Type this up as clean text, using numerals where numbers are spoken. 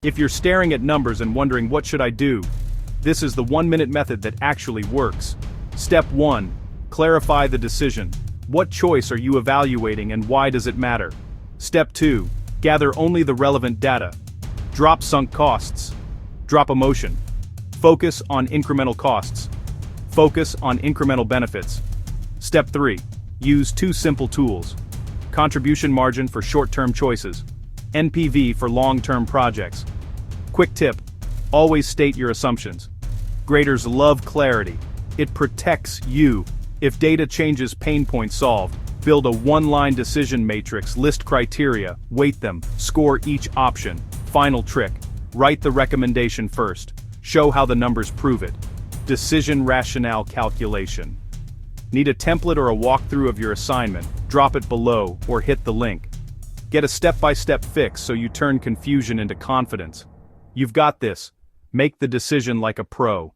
If you're staring at numbers and wondering what should I do, this is the 1-minute method that actually works. Step 1. Clarify the decision. What choice are you evaluating and why does it matter? Step 2. Gather only the relevant data. Drop sunk costs. Drop emotion. Focus on incremental costs. Focus on incremental benefits. Step 3. Use 2 simple tools. Contribution margin for short-term choices. NPV for long-term projects. Quick tip: always state your assumptions. Graders love clarity. It protects you. If data changes, pain point solved. Build a 1-line decision matrix, list criteria, weight them, score each option. Final trick: write the recommendation first. Show how the numbers prove it. Decision rationale calculation. Need a template or a walkthrough of your assignment? Drop it below or hit the link. Get a step-by-step fix so you turn confusion into confidence. You've got this. Make the decision like a pro.